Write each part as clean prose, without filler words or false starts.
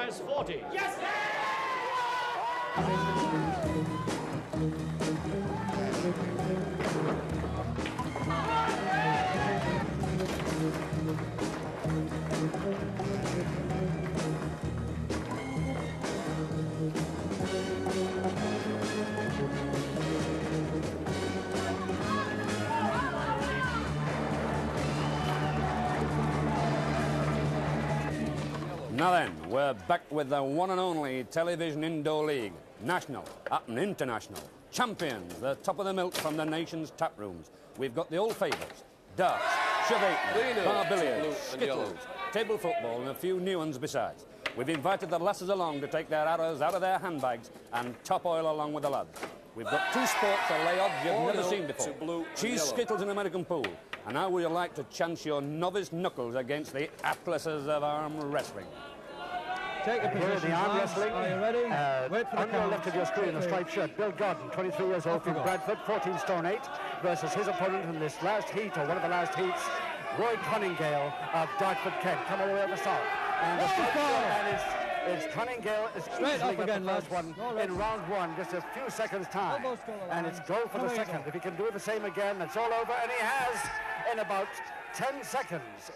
size 40. Yes! Now then, we're back with the one and only television indoor league. National, and international. Champions, the top of the milk from the nation's tap rooms. We've got the old favourites. Darts, shove-eighten, bar billiards, skittles, table football and a few new ones besides. We've invited the lasses along to take their arrows out of their handbags and top oil along with the lads. We've got two sports to lay odds you've never seen before. Cheese skittles and American pool. And how would you like to chance your novice knuckles against the atlases of arm wrestling? Take a position, the arm wrestling. Are you ready? Wait for the on the left of your screen, a striped shirt. Bill Godden, 23 years old from Bradford, 14 stone 8, versus his opponent in this last heat, or one of the last heats, Roy Coningale of Dartford, Kent. Come all the way up the south. And the striped shirt, and it's Coningale is easily got the first one in round one, just a few seconds time. And it's go for the second. If he can do the same again, it's all over, and he has in about 10 seconds.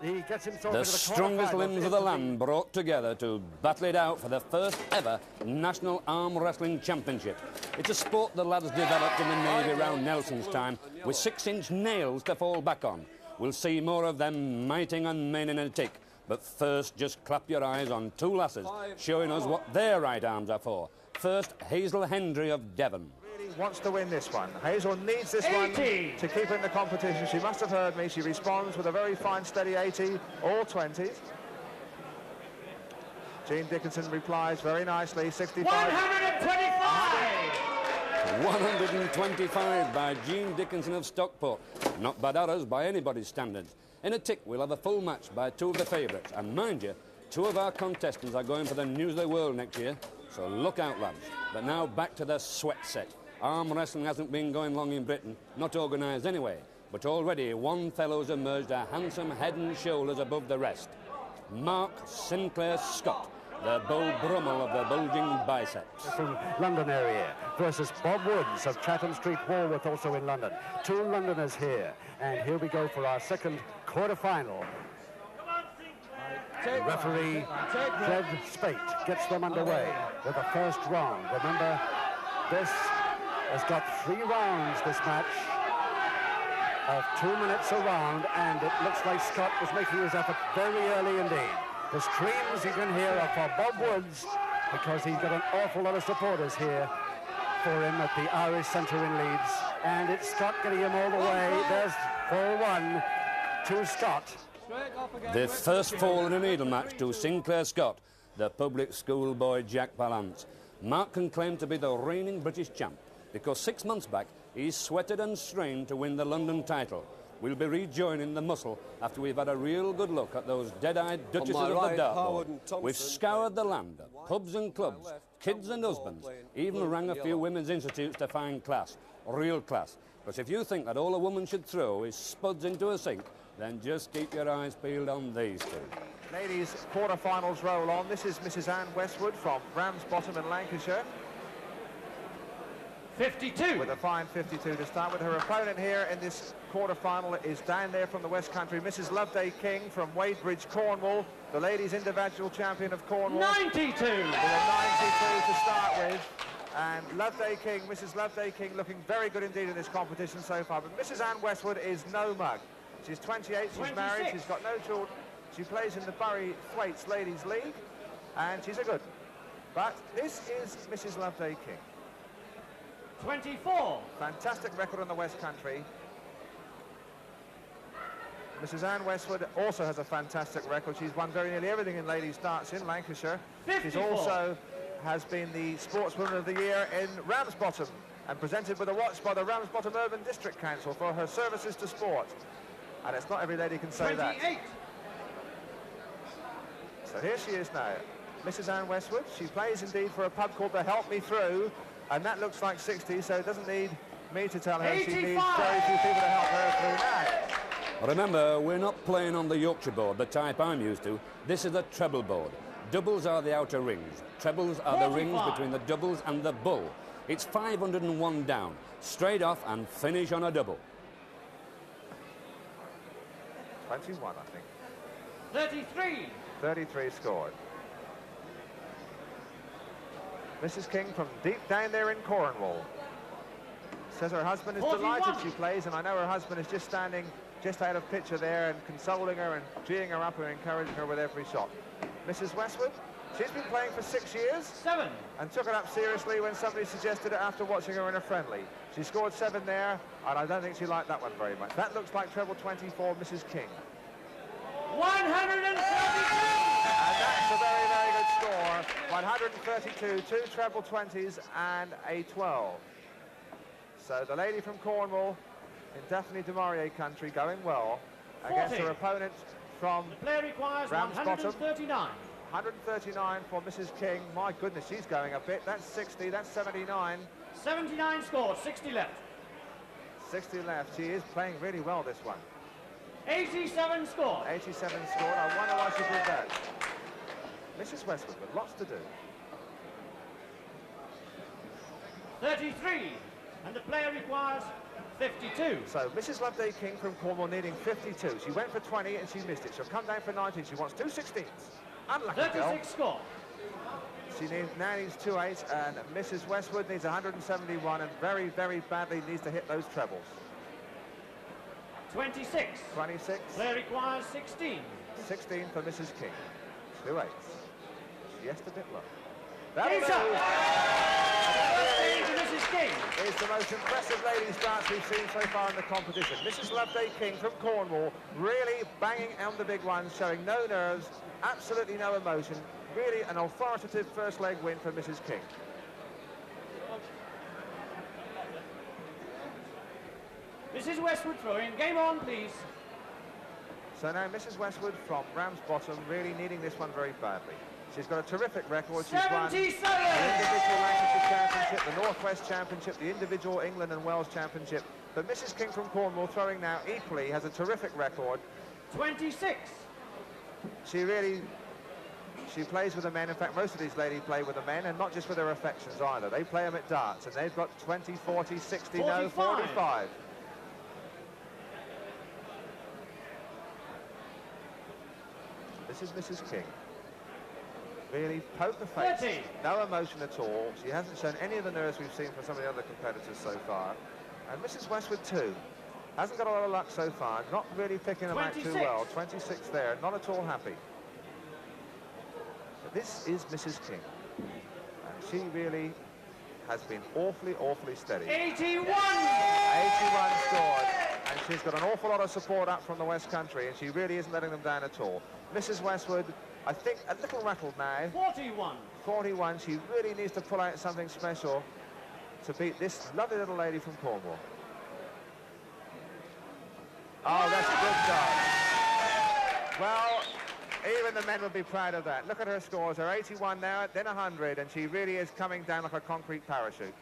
He gets himself the into the strongest limbs of the land brought together to battle it out for the first ever National Arm Wrestling Championship. It's a sport the lads developed in the Navy around Nelson's time with 6-inch nails to fall back on. We'll see more of them mighting and main in a tick. But first, just clap your eyes on two lasses showing us what their right arms are for. First, Hazel Hendry of Devon. Wants to win this one. Hazel needs this one to keep in the competition. She must have heard me. She responds with a very fine, steady 80, all 20s. Jean Dickinson replies very nicely, 65. 125! 125 by Jean Dickinson of Stockport. Not bad arrows by anybody's standards. In a tick, we'll have a full match by two of the favourites. And mind you, two of our contestants are going for the News of the World next year. So look out, lads. But now back to the sweat set. Arm wrestling hasn't been going long in Britain, not organised anyway, but already one fellow's emerged a handsome head and shoulders above the rest. Mark Sinclair Scott, the Beau Brummel of the bulging biceps. From London area versus Bob Woods of Chatham Street, Walworth, also in London. Two Londoners here, and here we go for our second quarter-final. Referee Fred Spate gets them underway with the first round. Remember, this has got 3 rounds, this match, of 2 minutes a round, and it looks like Scott was making his effort very early indeed. The screams you can hear are for Bob Woods, because he's got an awful lot of supporters here for him at the Irish Centre in Leeds. And it's Scott getting him all the way. There's 4-1 to Scott. The first fall in a needle match to Sinclair Scott, the public school boy Jack Palance. Mark can claim to be the reigning British champ, because 6 months back he sweated and strained to win the London title. We'll be rejoining the muscle after we've had a real good look at those dead-eyed duchesses of the dartboard. We've scoured the land, pubs and clubs, kids and husbands, even rang a few women's institutes to find class, real class. Because if you think that all a woman should throw is spuds into a sink, then just keep your eyes peeled on these two. Ladies, quarter-finals roll on. This is Mrs. Anne Westwood from Ramsbottom in Lancashire. 52. With a fine 52 to start with. Her opponent here in this quarter-final is down there from the West Country, Mrs. Loveday King from Wadebridge, Cornwall, the ladies' individual champion of Cornwall. 92. With a 92 to start with. And Loveday King, Mrs. Loveday King, looking very good indeed in this competition so far. But Mrs. Anne Westwood is no mug. She's 28, she's married, she's got no children. She plays in the Bury Thwaites Ladies League, and she's a good. But this is Mrs. Loveday King. 24. Fantastic record on the West Country. Mrs. Anne Westwood also has a fantastic record. She's won very nearly everything in ladies darts in Lancashire. 54. She's also has been the Sportswoman of the Year in Ramsbottom and presented with a watch by the Ramsbottom Urban District Council for her services to sport. And it's not every lady can say 28. that. So here she is now, Mrs. Anne Westwood. She plays indeed for a pub called the Help Me Through, and that looks like 60, so it doesn't need me to tell her 85. she needs very few people to help her through now. Remember, we're not playing on the Yorkshire board, the type I'm used to. This is a treble board. Doubles are the outer rings. Trebles are the rings between the doubles and the bull. It's 501 down, straight off and finish on a double. 21, I think. 33. 33 scored. Mrs. King from deep down there in Cornwall says her husband is 41. delighted she plays, and I know her husband is just standing just out of picture there and consoling her and geeing her up and encouraging her with every shot. Mrs. Westwood, she's been playing for 6 years. 7. And took it up seriously when somebody suggested it after watching her in a friendly. She scored 7 there, and I don't think she liked that one very much. That looks like treble 24, Mrs. King. 132. And that's a very, very good score. 132, 2 treble 20s and a 12. So the lady from Cornwall in Daphne du Maurier country going well against 40. her opponent from The player requires Ramsbottom. 139. 139 for Mrs. King. My goodness, she's going a bit. That's 60, that's 79. 79 scored, 60 left. 60 left. She is playing really well, this one. 87 scored. 87 scored. I wonder why she did that. Mrs. Westwood with lots to do. 33. And the player requires 52. So Mrs. Loveday King from Cornwall needing 52. She went for 20 and she missed it. She'll come down for 19. She wants 2 16s. Unlucky girl. 36 scored. She now needs 2 8s, and Mrs. Westwood needs 171 and very, very badly needs to hit those trebles. 26. 26. Player requires 16. 16 for Mrs. King. 2 8s. Just a bit low. That'll He's up. do. Mrs. King. Is the most impressive ladies dance we've seen so far in the competition. Mrs. Loveday King from Cornwall really banging on the big ones, showing no nerves, absolutely no emotion. Really an authoritative first leg win for Mrs. King. Mrs. Westwood throwing. Game on, please. So now Mrs. Westwood from Ramsbottom really needing this one very badly. She's got a terrific record. She's won the 77. individual Lancashire Championship, the Northwest Championship, the individual England and Wales Championship. But Mrs. King from Cornwall throwing now equally has a terrific record. 26. She plays with the men. In fact, most of these ladies play with the men, and not just with their affections either. They play them at darts, and they've got 20, 40, 60, 45. no, 45. This is Mrs. King. Really poker face. 30. No emotion at all. She hasn't shown any of the nerves we've seen from some of the other competitors so far. And Mrs. Westwood too. Hasn't got a lot of luck so far. Not really picking them out too 26. well. 26 there. Not at all happy. But this is Mrs. King. And she really has been awfully, awfully steady. 81. 81 scored. And she's got an awful lot of support up from the West Country, and she really isn't letting them down at all. Mrs. Westwood, I think, a little rattled now. 41. 41. She really needs to pull out something special to beat this lovely little lady from Cornwall. Oh, that's a good shot. Well, even the men would be proud of that. Look at her scores. Her 81 now, then 100, and she really is coming down like a concrete parachute.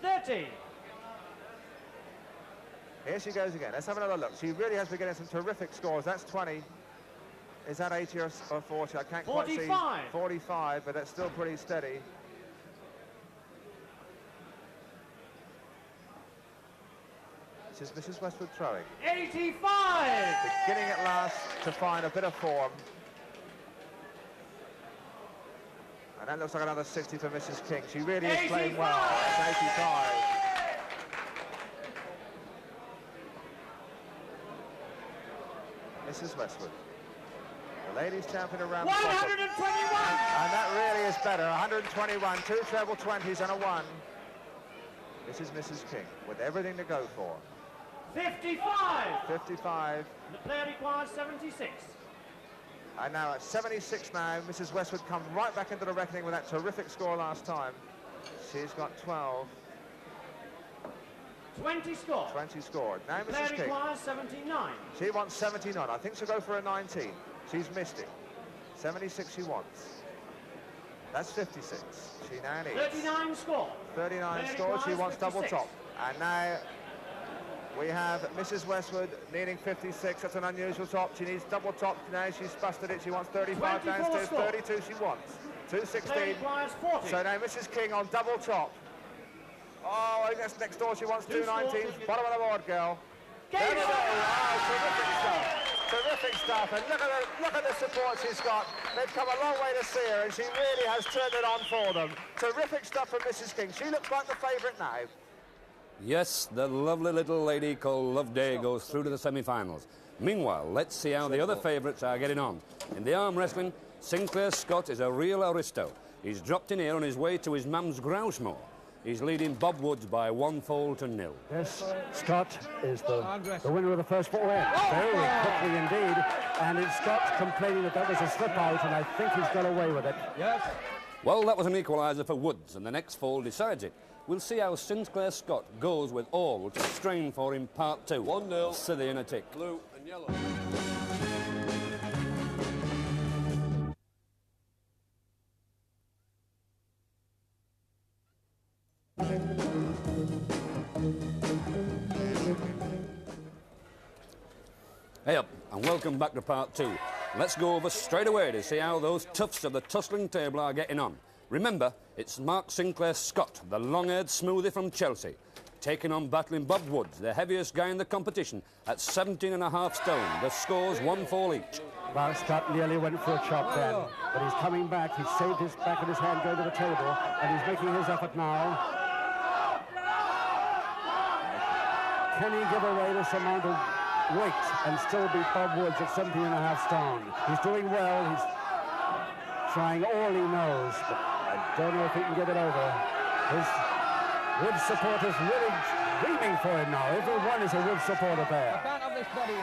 30. Here she goes again. Let's have another look. She really has been getting some terrific scores. That's 20. Is that 80 or 40? I can't quite see. 45. 45, but that's still pretty steady. This is Mrs. Westwood throwing. 85. Beginning at last to find a bit of form. And that looks like another 60 for Mrs. King. She really is playing well. That's 85. Mrs. Westwood. The ladies champion around 121. And that really is better. 121, 2 treble 20s and a 1. This is Mrs. King with everything to go for. 55. 55. The player requires 76. And now at 76 now, Mrs. Westwood come right back into the reckoning with that terrific score last time. She's got 12. 20 scored. 20 scored. Now The player Mrs. King. requires 79. She wants 79. I think she'll go for a 19. She's missed it. 76 she wants. That's 56. She now needs 39 scored. 39 Player scored. She requires wants double 56. top. And now We have Mrs. Westwood needing 56. That's an unusual top. She needs double top now. She's busted it. She wants 35 downstairs. 32 she wants. 216. So now Mrs. King on double top. Oh, I think that's next door. She wants 219. Bottom of the board, girl. There we go. Wow, terrific stuff. Terrific stuff. And look at the support she's got. They've come a long way to see her, and she really has turned it on for them. Terrific stuff from Mrs. King. She looks like the favourite now. Yes, the lovely little lady called Loveday goes through to the semi-finals. Meanwhile, let's see how the other favourites are getting on. In the arm wrestling, Sinclair Scott is a real aristo. He's dropped in here on his way to his mum's grouse moor. He's leading Bob Woods by 1-0. Yes, Scott is the winner of the first four ends. Very quickly indeed. And it's Scott complaining that was a slip out, and I think he's got away with it. Yes. Well, that was an equaliser for Woods, and the next fall decides it. We'll see how Sinclair Scott goes with all to strain for in part 2. 1-0. City in a tick. Blue and yellow. Hey up, and welcome back to part 2. Let's go over straight away to see how those toughs of the tussling table are getting on. Remember, it's Mark Sinclair Scott, the long-haired smoothie from Chelsea, taking on battling Bob Woods, the heaviest guy in the competition, at 17.5 stone. The score's 1-4 each. Well, Scott nearly went for a chop then, but he's coming back. He's saved his back of his hand going to the table, and he's making his effort now. Can he give away this amount of weight and still beat Bob Woods at 17.5 stone? He's doing well. He's trying all he knows, but I don't know if he can get it over. His Woods supporters really screaming for him now. Everyone is a Woods supporter there. I can't have this body.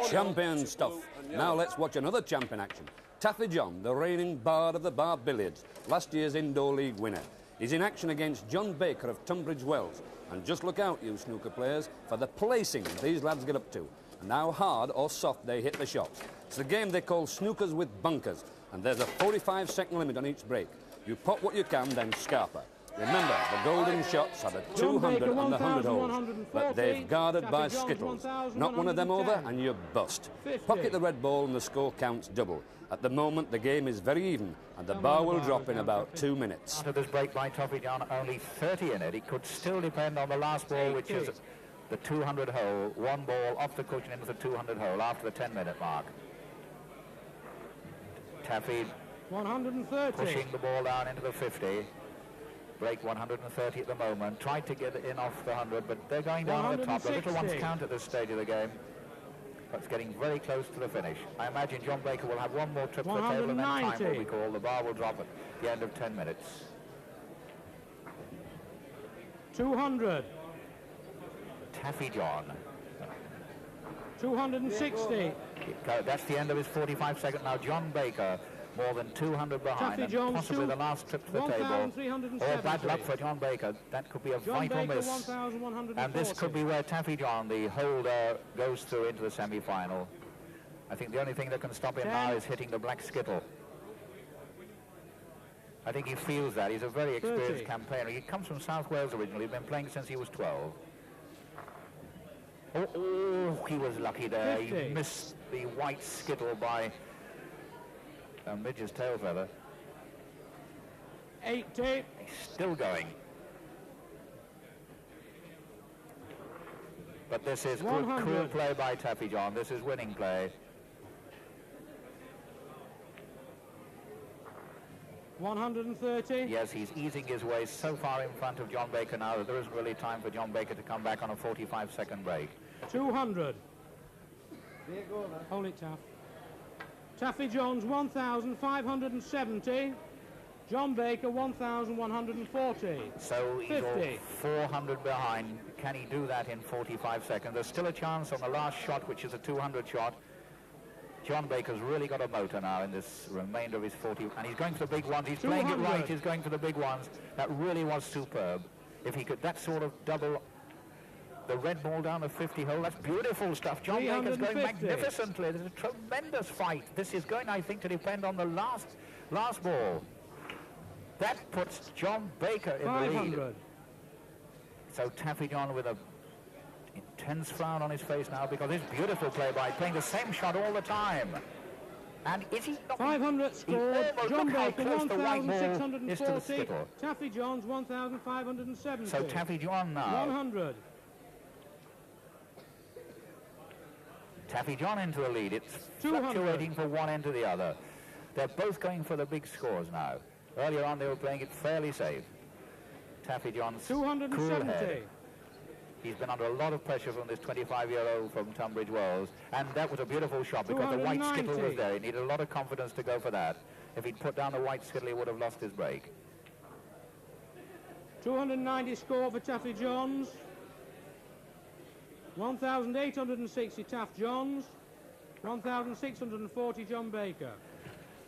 Champion stuff. Now let's watch another champion action. Taffy John, the reigning bard of the bar billiards, last year's indoor league winner. He's in action against John Baker of Tunbridge Wells. And just look out, you snooker players, for the placing these lads get up to, and how hard or soft they hit the shots. It's a game they call snookers with bunkers, and there's a 45-second limit on each break. You pop what you can, then scarper. Remember, the golden shots are the 200 and the 100 holes, but they've guarded by skittles. Knock one of them over and you bust. Pocket the red ball and the score counts double. At the moment, the game is very even, and the bar will drop in about 2 minutes. After this break by Taffy John, only 30 in it. It could still depend on the last ball, which is the 200 hole. One ball off the cushion into the 200 hole after the 10-minute mark. Taffy 130. pushing the ball down into the 50. Break 130 at the moment. Tried to get it in off the 100, but they're going down at the top. The little ones count at this stage of the game. But it's getting very close to the finish. I imagine John Baker will have one more trip to the table and then time will be called. The bar will drop at the end of 10 minutes. 200. Taffy John. 260. That's the end of his 45 seconds. Now John Baker, more than 200 behind, and possibly the last trip to the table. Or bad luck for John Baker. That could be a vital miss. And this could be where Taffy John, the holder, goes through into the semi-final. I think the only thing that can stop him now is hitting the black skittle. I think he feels that. He's a very experienced campaigner. He comes from South Wales originally. He's been playing since he was 12. Oh, he was lucky there. 50. He missed the white skittle by a midge's tail feather. 80. He's still going. But this is good, cool play by Taffy John. This is winning play. 130. Yes, he's easing his way so far in front of John Baker now that there isn't really time for John Baker to come back on a 45-second break. 200. Hold it, Taff. Taffy Jones, 1,570. John Baker, 1,140. So he's 50. 400 behind. Can he do that in 45 seconds? There's still a chance on the last shot, which is a 200 shot. John Baker's really got a motor now in this remainder of his 40, and he's going for the big ones. He's playing it right. He's going for the big ones. That really was superb. If he could, that sort of double the red ball down the 50 hole, that's beautiful stuff. John Baker's going magnificently. There's a tremendous fight. This is going, I think, to depend on the last ball. That puts John Baker in the lead. So Taffy John with a intense frown on his face now because it's beautiful play by playing the same shot all the time. And is he not... 500 scored. John Baker, close the white ball is to the 1,640. skittle. Taffy Johns, 1,570. So Taffy John now. 100. Taffy John into a lead. It's 200. fluctuating from one end to the other. They're both going for the big scores now. Earlier on, they were playing it fairly safe. Taffy John's cool 270. head. He's been under a lot of pressure from this 25-year-old from Tunbridge Wells, and that was a beautiful shot because the white skittle was there. He needed a lot of confidence to go for that. If he'd put down the white skittle, he would have lost his break. 290 score for Taffy Johns. 1,860 Taff Johns. 1,640 John Baker.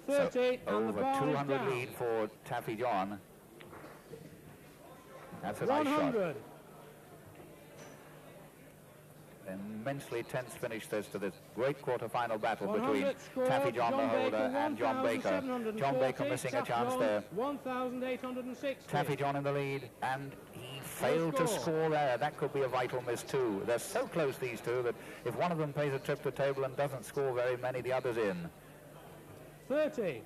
30 So, and the over bar 200 is down. lead for Taffy John. That's a nice shot. 100. Immensely tense finish this to this great quarter-final battle between 100 scored, Taffy John the holder Baker, and John Baker. John Baker missing Taff a chance Johns, there. 1,860. Taffy John in the lead, and he failed to score there. That could be a vital miss too. They're so close, these two, that if one of them plays a trip to table and doesn't score very many, the other's in. 30.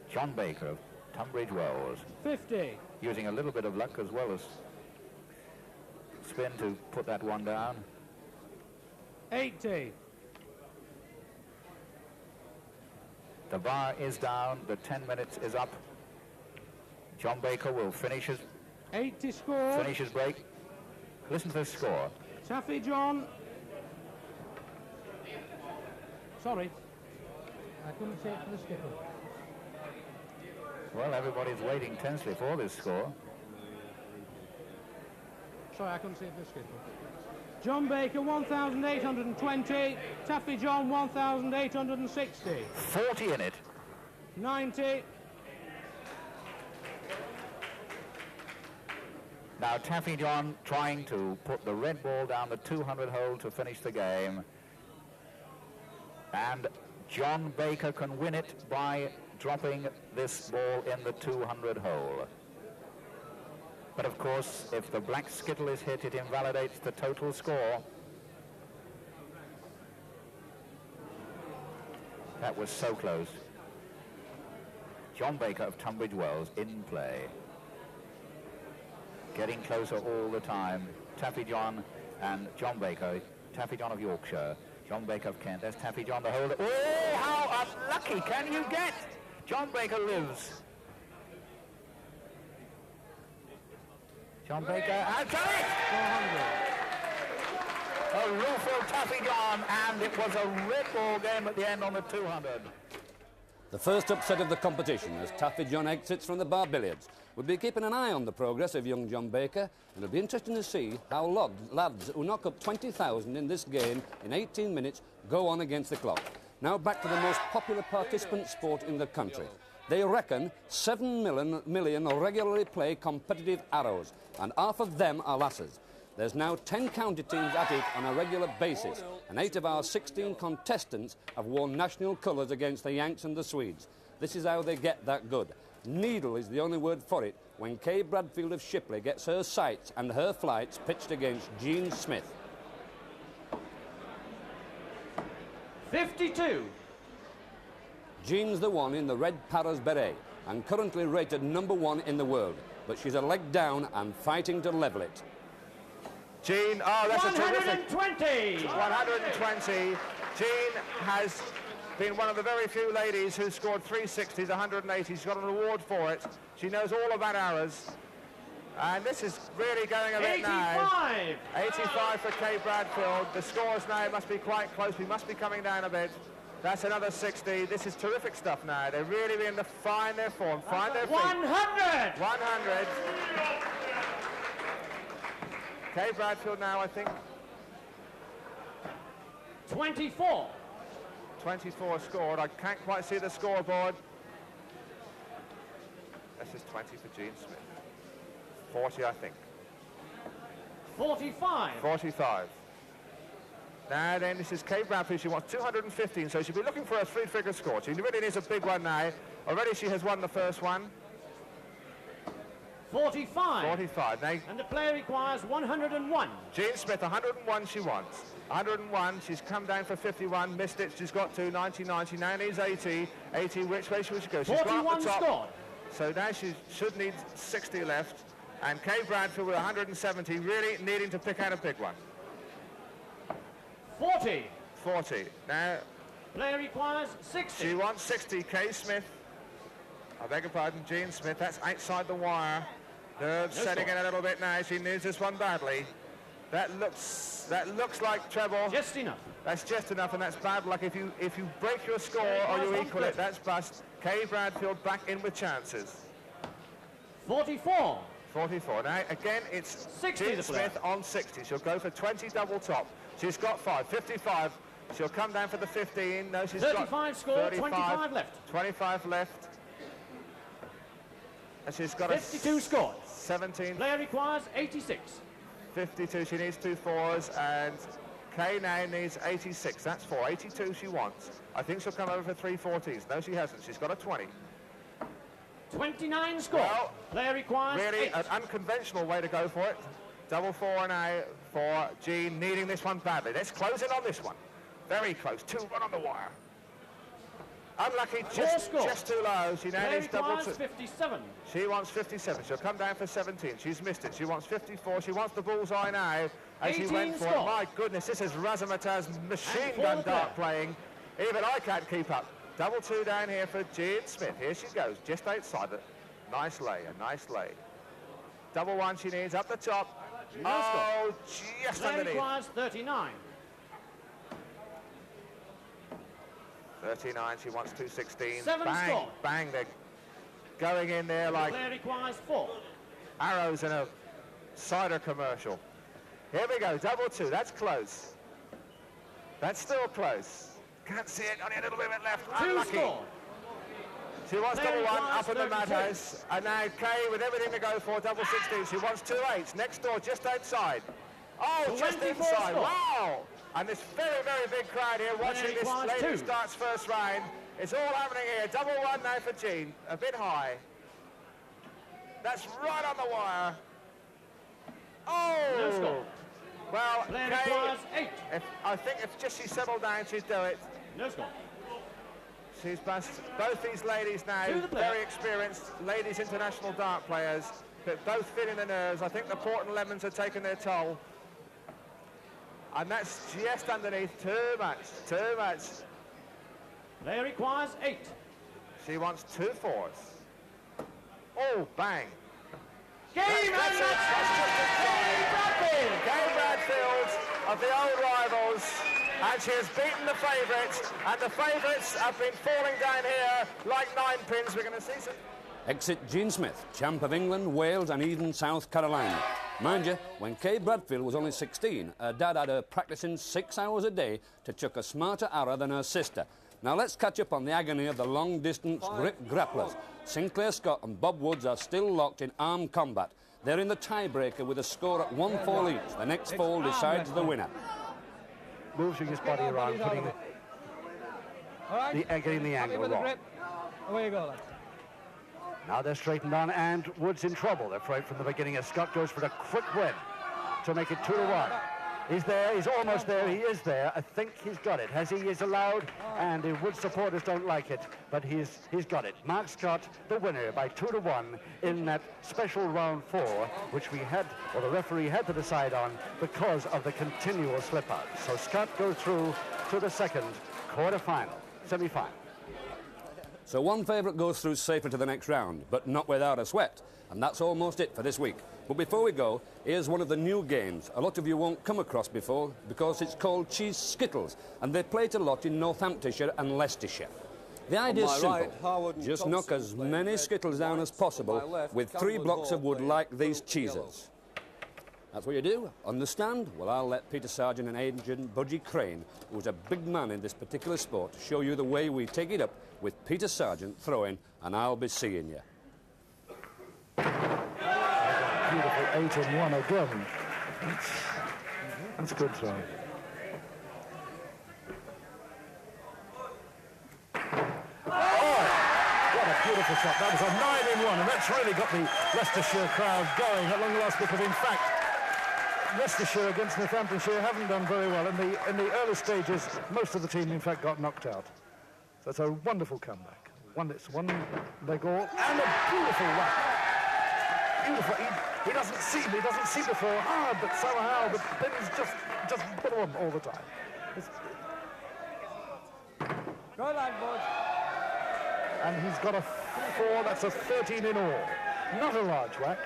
John Baker of Tunbridge Wells, 50. using a little bit of luck as well as spin to put that one down. 80. The bar is down, the 10 minutes is up. John Baker will finish his 80 score. break. Listen to the score. Taffy John. Sorry. I couldn't say it for the skipper. Well, everybody's waiting tensely for this score. Sorry, I couldn't see it for the skipper. John Baker, 1,820. Taffy John, 1,860. 40 in it. 90. Now Taffy John trying to put the red ball down the 200 hole to finish the game. And John Baker can win it by dropping this ball in the 200 hole. But of course, if the black skittle is hit, it invalidates the total score. That was so close. John Baker of Tunbridge Wells in play. Getting closer all the time. Taffy John and John Baker. Taffy John of Yorkshire. John Baker of Kent. There's Taffy John the holder. Oh, how unlucky can you get? John Baker lives. John Baker has done it! 400. A rueful Taffy John, and it was a red ball game at the end on the 200. The first upset of the competition as Taffy John exits from the bar billiards. We'll be keeping an eye on the progress of young John Baker, and it'll be interesting to see how lads who knock up 20,000 in this game in 18 minutes go on against the clock. Now back to the most popular participant sport in the country. They reckon 7 million regularly play competitive arrows, and half of them are lasses. There's now 10 county teams at it on a regular basis, and 8 of our 16 contestants have worn national colours against the Yanks and the Swedes. This is how they get that good. Needle is the only word for it when Kay Bradfield of Shipley gets her sights and her flights pitched against Jean Smith. 52. Jean's the one in the red Paris beret and currently rated #1 in the world, but she's a leg down and fighting to level it. Jean, oh, that's 120. 120. Jean has been one of the very few ladies who scored 360s, 180. She's got an award for it. She knows all about arrows. And this is really going a bit 85. now. 85 for Kay Bradfield. The scores now must be quite close. We must be coming down a bit. That's another 60. This is terrific stuff now. They're really beginning to find their form, find their feet. 100. 100. Kay Bradfield now, I think. 24. 24 scored. I can't quite see the scoreboard. This is 20 for Jean Smith. 40, I think. 45. 45. Now then, this is Kay Bradfield. She wants 215, so she'll be looking for a 3-figure score. She really needs a big one now. Already she has won the first one. 45. 45. Now, And the player requires 101. Jean Smith, 101 she wants. 101, she's come down for 51, missed it, she's got to 90, 90, now needs 80. 80, which way should she go? She's got 41 up the top. scored. So now she should need 60 left. And Kay Bradfield with 170, really needing to pick out a big one. 40. 40. Now, Player requires 60. she wants 60, Kay Smith. I beg your pardon, Jean Smith, that's outside the wire. Nerves No setting score. in a little bit now, she needs this one badly. That looks like treble. Just enough. That's just enough, and that's bad luck. If you break your score or you equal it, that's bust. Kay Bradfield back in with chances. 44. 44. Now, again, it's 60 Jean the player. Smith on 60. She'll go for 20 double top. She's got 5. 55. She'll come down for the 15. No, she's 35 got score, 25 left. 25 left. And she's got 52 scored. 17. Player requires 86. 52. She needs 2 fours, and Kay now needs 86. That's 4. 82 she wants. I think she'll come over for 3 40s. No, she hasn't. She's got a 20. 29 score. Well, Player requires Really 8. an unconventional way to go for it. Double 4 now for Jean, needing this one badly. Let's close in on this one. Very close. 2-1 on the wire. Unlucky, just too low. She now Player needs double requires 2. 57. She wants 57. She'll come down for 17. She's missed it. She wants 54. She wants the bullseye now. As she 18 went for it. score. My goodness, this is Razzmatazz machine And for gun the dart player. playing. Even I can't keep up. Double 2 down here for Jean Smith. Here she goes, just outside it. Nice lay, a nice lay. Double 1 she needs up the top. Oh, just Player underneath. requires 39. 39, she wants 216. 7 bang, score. bang, they're going in there like Player requires 4. arrows in a cider commercial. Here we go, double 2, that's close. That's still close. Can't see it, only a little bit left. 2 Unlucky. score. She wants Player double 1 requires up in the 32. madhouse. And now Kay with everything to go for, double 16. She wants 2 8s. Next door, just outside. Oh, just 24 inside. score. Wow! And this very, very big crowd here watching this requires lady 2. starts first round. It's all happening here. Double 1 now for Jean. A bit high. That's right on the wire. Oh! No score. Well, Player Kay, requires 8. I think if just she settled down, she'd do it. No score. She's bust both these ladies now, To the player. very experienced ladies international dart players, but both feeling the nerves. I think the port and lemons are taking their toll. And that's just underneath. Too much, too much. Player requires 8. She wants 2 4s. Oh, bang. Game and That's it. match. That's just Kay Bradfield. Kay Bradfield of the old rivals, and she has beaten the favourites, and the favourites have been falling down here like 9 pins. We're going to see some... Exit Jean Smith, champ of England, Wales and even South Carolina. Mind you, when Kay Bradfield was only 16, her dad had her practising 6 hours a day to chuck a smarter arrow than her sister. Now let's catch up on the agony of the long-distance grip grapplers. Sinclair Scott and Bob Woods are still locked in armed combat. They're in the tiebreaker with a score at 1 fall each. The next fall decides the winner. Moving his body around, putting getting the angle wrong. Away you go, lads. Now they're straightened on, and Woods in trouble. They're right from the beginning as Scott goes for a quick win to make it 2-1. He's there, he's almost there, he is there. I think he's got it. Has he? He's allowed, and the Woods supporters don't like it, but he's got it. Mark Scott, the winner by 2-1 in that special round 4, which we had, or the referee had to decide on because of the continual slip-out. So Scott goes through to the second quarter-final, semi-final. So one favourite goes through safely to the next round, but not without a sweat. And that's almost it for this week. But before we go, here's one of the new games a lot of you won't come across before because it's called Cheese Skittles, and they play it a lot in Northamptonshire and Leicestershire. The idea is simple. Just knock as many Skittles down as possible with 3 blocks of wood like these cheeses. That's what you do. Understand? Well, I'll let Peter Sargent and Agent Budgie Crane, who's a big man in this particular sport, show you the way we take it up with Peter Sargent throwing, and I'll be seeing you. Beautiful 8-1 again. That's good throw. Oh, what a beautiful wonderful shot. That was a 9-in-1, and that's really got the Leicestershire crowd going at long last, because in fact, Leicestershire against Northamptonshire haven't done very well. In the early stages, most of the team, in fact, got knocked out. So it's a wonderful comeback. It's one leg all, and a beautiful whack. Beautiful. He doesn't seem to throw hard, but somehow the pins just boom all the time. Go lad, bud. And he's got a 4, that's a 13 in all. Not a large whack.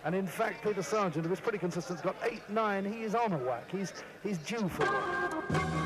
And in fact, Peter Sargent, who is pretty consistent, has got 8, 9. He is on a whack. He's due for one.